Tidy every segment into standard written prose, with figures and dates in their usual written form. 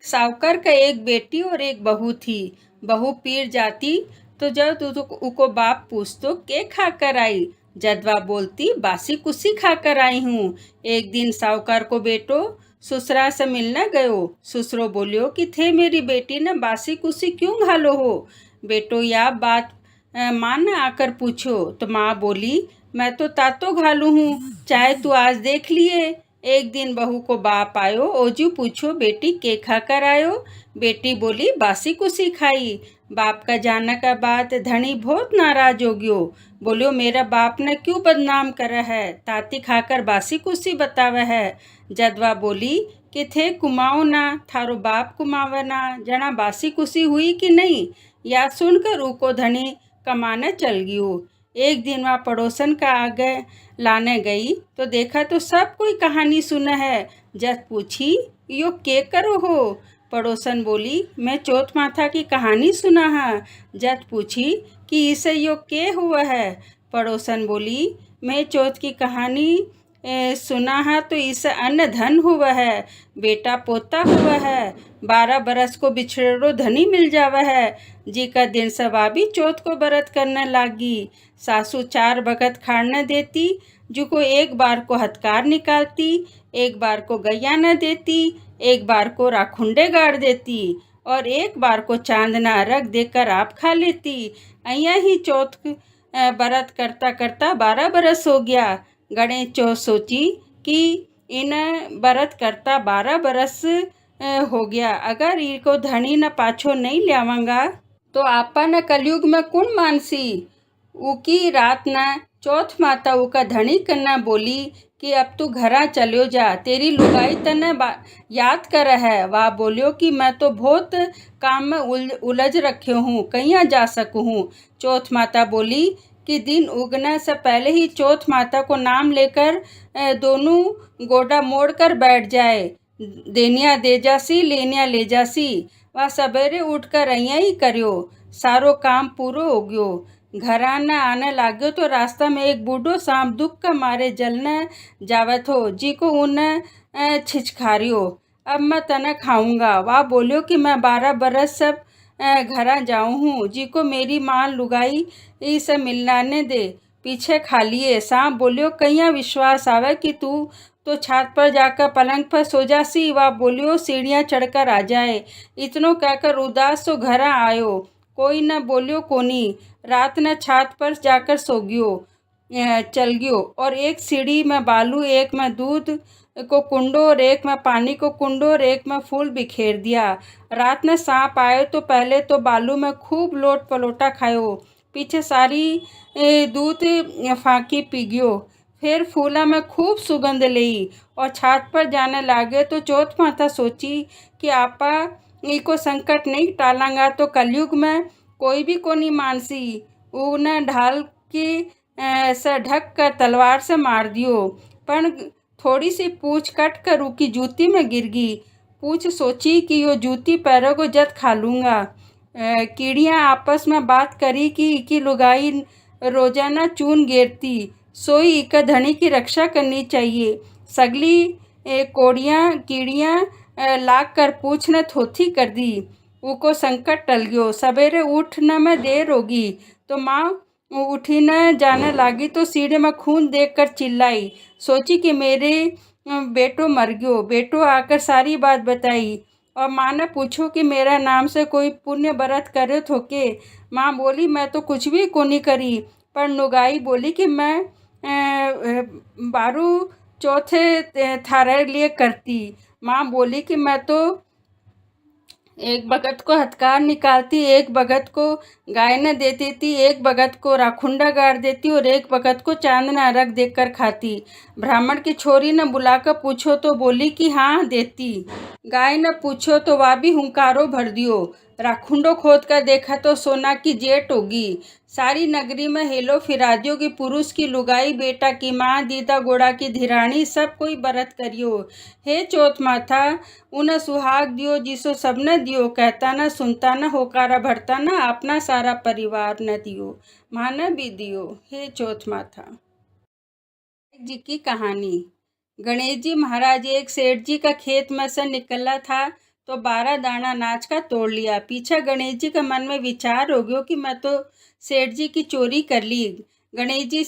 सावकार का एक बेटी और एक बहू थी। बहू पीर जाती तो जब उको बाप पूछतो के खा कर आई, जदवा बोलती बासी कुसी खा कर आई हूँ। एक दिन सावकार को बेटो ससुरा से मिलने गयो। ससुरो बोलियो कि थे मेरी बेटी ने बासी कुसी क्यों घालो हो। बेटो या बात माँ ने आकर पूछो तो माँ बोली मैं तो तातो घालू हूँ, चाहे तू आज देख लिए। एक दिन बहू को बाप आयो, ओजू पूछो बेटी के खा कर आयो। बेटी बोली बासी कुसी खाई। बाप का जाने का बाद धनी बहुत नाराज हो गयो। बोलियो मेरा बाप ने क्यों बदनाम करा है, ताती खाकर बासी कुसी बतावे है। जदवा बोली कि थे कुमाओ ना, थारो बाप कुमावे ना, जना बासी कुसी हुई कि नहीं। या सुनकर उको धनी कमाने चल गयो। एक दिन वह पड़ोसन का आगे लाने गई तो देखा तो सब कोई कहानी सुना है। जब पूछी यो के करो हो। पड़ोसन बोली मैं चौथ माथा की कहानी सुना है। जब पूछी कि इसे यो के हुआ है। पड़ोसन बोली मैं चौथ की कहानी सुना है तो इसे अन्न धन हुआ है, बेटा पोता हुआ है, 12 बरस को बिछड़ो धनी मिल जावा है। जी का दिन सवाबी चौथ को व्रत करने लागी। सासू 4 बगत खाने देती, जो को एक बार को हथकार निकालती, एक बार को गैया न देती, एक बार को राखुंडे गाड़ देती और एक बार को चांदना रख देकर आप खा लेती। अया ही चौथ व्रत करता करता 12 बरस हो गया। गणेश चौथ सोची कि इन व्रत करता 12 बरस हो गया, अगर इनको धनी न पाछो नहीं लियावंगा तो आपा न कलयुग में कौन मानसी। उकी रात न चौथ माता उका धनी कन्ना बोली कि अब तू घरा चलो जा, तेरी लुगाई तने याद कर है। वह बोलियो कि मैं तो बहुत काम में उलझ रखे हूँ, कहीं जा सकूँ हूँ। चौथ माता बोली कि दिन उगने से पहले ही चौथ माता को नाम लेकर दोनों गोडा मोड़ कर बैठ जाए, देनिया दे जासी लेनिया ले जासी। वह सवेरे उठकर अइया ही करियो, सारो काम पूरो हो गयो। घरा न आने लाग्यो तो रास्ता में एक बूढ़ो सांप दुख का मारे जलने जावत हो। जी को उन छिछखारियो अब मैं तने खाऊंगा। वह बोलियो कि मैं 12 बरस सब घरा जाऊँ हूँ, जी को मेरी माँ लुगाई से मिलाने दे, पीछे खा लिए। सांप बोलियो कहिया विश्वास आवे कि तू तो छत पर जाकर पलंग पर सो जासी। वह बोलियो सीढ़ियाँ चढ़कर आ जाए। इतनो कहकर उदास तो घर आयो, कोई न बोलियो कोनी। रात न छत पर जाकर सो गयो, चल गयो और एक सीढ़ी में बालू, एक में दूध को कुंडो और एक में पानी को कुंडो और एक में फूल बिखेर दिया। रात में सांप आयो तो पहले तो बालू में खूब लोट पलोटा खायो, पीछे सारी दूध फाँकी पी गयो, फिर फूला में खूब सुगंध ली और छत पर जाने लागे। तो चौथ माता सोची कि आपा इको संकट नहीं टालांगा तो कलयुग में कोई भी को नहीं मानसी। उन्हें ढाल की से ढक कर तलवार से मार दियो, पर थोड़ी सी पूछ कट कर उकी जूती में गिर गई। पूछ सोची कि यो जूती पैरों को जद खा लूँगा। कीड़ियाँ आपस में बात करी कि इकी लुगाई रोजाना चून गिरती, सोई इका धनी की रक्षा करनी चाहिए। सगली कोड़ियाँ कीड़ियाँ लाग कर पूछ ने थोथी कर दी। उको संकट टल गयो। सवेरे उठने में देर होगी तो माँ उठी न जाने लागी तो सीढ़े में खून देखकर चिल्लाई। सोची कि मेरे बेटो मर गयो। बेटो आकर सारी बात बताई और माँ ने पूछो कि मेरा नाम से कोई पुण्य व्रत करे थो के। माँ बोली मैं तो कुछ भी कोनी करी, पर नुगाई बोली कि मैं बारू चौथे थारे लिए करती। माँ बोली कि मैं तो एक भगत को हथकार निकालती, एक भगत को गाय न देती थी, एक भगत को राखुंडा गाड़ देती और एक भगत को चांदना रख देकर खाती। ब्राह्मण की छोरी ने बुलाकर पूछो तो बोली कि हाँ देती। गाय ने पूछो तो वह भी हुंकारो भर दियो। राखुंडो खोद कर देखा तो सोना की जेट होगी। सारी नगरी में हेलो फिरादियो की पुरुष की लुगाई, बेटा की माँ, दीदा गोड़ा की धिरानी, सब कोई व्रत करियो। हे चौथ माथा उन्हें सुहाग दियो जिसो सबने दियो, कहता न सुनता न होकारा भरता न, अपना सारा परिवार न दियो, माने भी दियो। हे चौथ माथा। जी की कहानी। गणेश जी महाराज एक सेठ जी का खेत में से निकला था तो 12 दाना अनाज का तोड़ लिया। पीछे गणेश जी के मन में विचार हो गयो कि मैं तो सेठ जी की चोरी कर ली। गणेश जी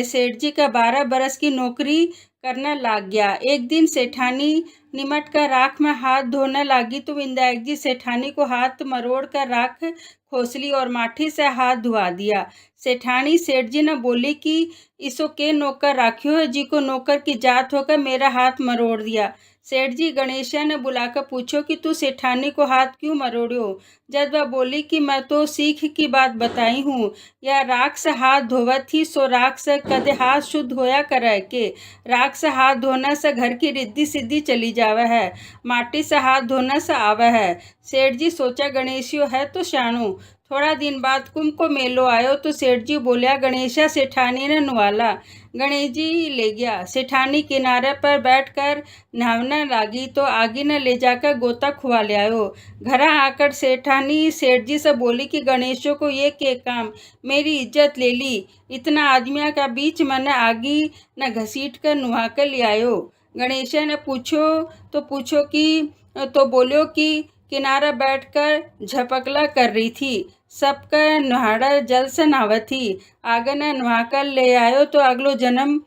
सेठ जी का 12 बरस की नौकरी करने लग गया। एक दिन सेठानी निमट कर राख में हाथ धोने लगी तो विंदायक जी सेठानी को हाथ मरोड़ कर राख खोसली और माठी से हाथ धुआ दिया। सेठानी सेठ जी ने बोली कि इसो के नौकर राख्यो है, जी को नौकर की जात होकर मेरा हाथ मरोड़ दिया। सेठ जी गणेशा ने बुलाकर पूछो कि तू सेठानी को हाथ क्यों मरोड़ो। जब वह बोली कि मैं तो सीख की बात बताई हूँ, या राख से हाथ धोवत थी सो राख से कदे हाथ शुद्ध होया करे के। राख से हाथ धोने से घर की रिद्धि सिद्धि चली जावे है, माटी से हाथ धोने से आवे है। सेठ जी सोचा गणेशियो है तो शाणो। थोड़ा दिन बाद कुंभ को मेलो आयो तो सेठ जी बोलिया गणेशा सेठानी ने नुवाला। गणेश जी ले गया। सेठानी किनारे पर बैठकर नहावने लगी तो आगे न ले जाकर गोता खुआ ले आयो। घर आकर सेठानी सेठ जी से बोली कि गणेशों को ये के काम, मेरी इज्जत ले ली। इतना आदमियों का बीच मैंने आगी न घसीट कर नुहा कर ले आयो। गणेशा ने पूछो कि तो बोलो कि किनारा बैठकर झपकला कर रही थी, सबका नहाड़ा जल से नहावत थी। आगे न नहाकर ले आयो तो अगलो जन्म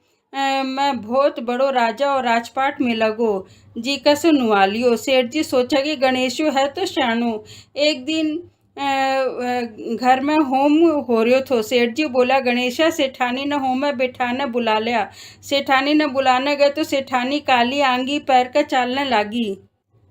मैं बहुत बड़ो राजा और राजपाट में लगो, जी कसो नुआ लियो। सेठ जी सोचा कि गणेशो है तो शानो। एक दिन घर में होम हो रहो थो। सेठ जी बोला गणेशा सेठानी ने होम में बैठाने बुला लिया। सेठानी ने बुलाने गए तो सेठानी काली आंगी पैर कर चालने लगी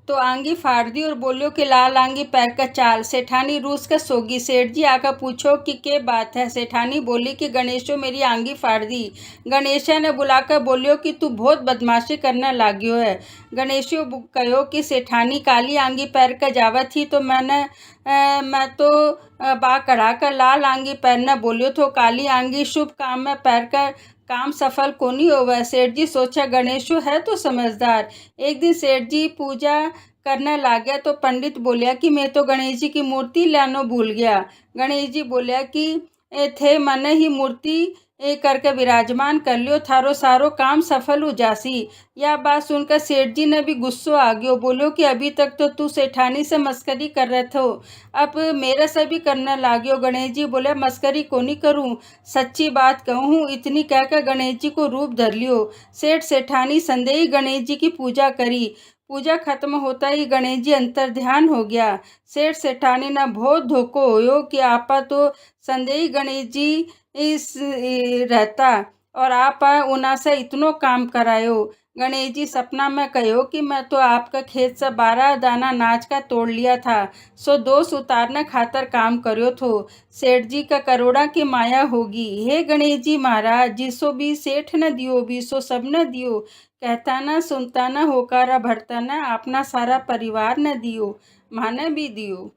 तो आंगी फाड़ दी और बोलियो कि लाल आंगी पैर का चाल। सेठानी रूस का सोगी। सेठ जी आकर पूछो कि क्या बात है। सेठानी बोली कि गणेशो मेरी आंगी फाड़ दी। गणेशा ने बुलाकर बोलियो कि तू बहुत बदमाशी करने लाग्यो है। गणेशो कहो कि सेठानी काली आंगी पैर का जावत थी तो मैं तो बा कढ़ा कर लाल आंगी पैरना बोलियो तो काली आंगी शुभ काम में पैर कर काम सफल कोनी होवे। सेठ जी सोचा गणेशो है तो समझदार। एक दिन सेठ जी पूजा करने लगे तो पंडित बोलिया कि मैं तो गणेश जी की मूर्ति लानो भूल गया। गणेश जी बोलिया कि थे मन ही मूर्ति करके विराजमान कर लियो, थारो सारो काम सफल हो जासी। यह बात सुनकर सेठ जी ने भी गुस्सो आ गयो। बोलो कि अभी तक तो तू सेठानी से मस्करी कर रहे थे, अब मेरे से भी करने लाग्यो। गणेश जी बोले मस्करी को नहीं करूं, सच्ची बात कहूँ। इतनी कहकर गणेश जी को रूप धर लियो। सेठ सेठानी संदेही गणेश जी की पूजा करी। पूजा खत्म होता ही गणेश जी अंतर ध्यान हो गया। सेठ सेठानी ने बहुत धोखो होयो कि आपा तो संदेही गणेश जी इस रहता और आप उना से इतनो काम करायो। गणेश जी सपना में कहो कि मैं तो आपका खेत से 12 दाना अनाज का तोड़ लिया था, सो दोष उतारने खातर काम करो थो। सेठ जी का करोड़ा की माया होगी। हे गणेश जी महाराज, जिसो भी सेठ न दियो भी सो सब न दियो, कहता न सुनता न होकारा भरता न, अपना सारा परिवार न दियो, माने भी दियो।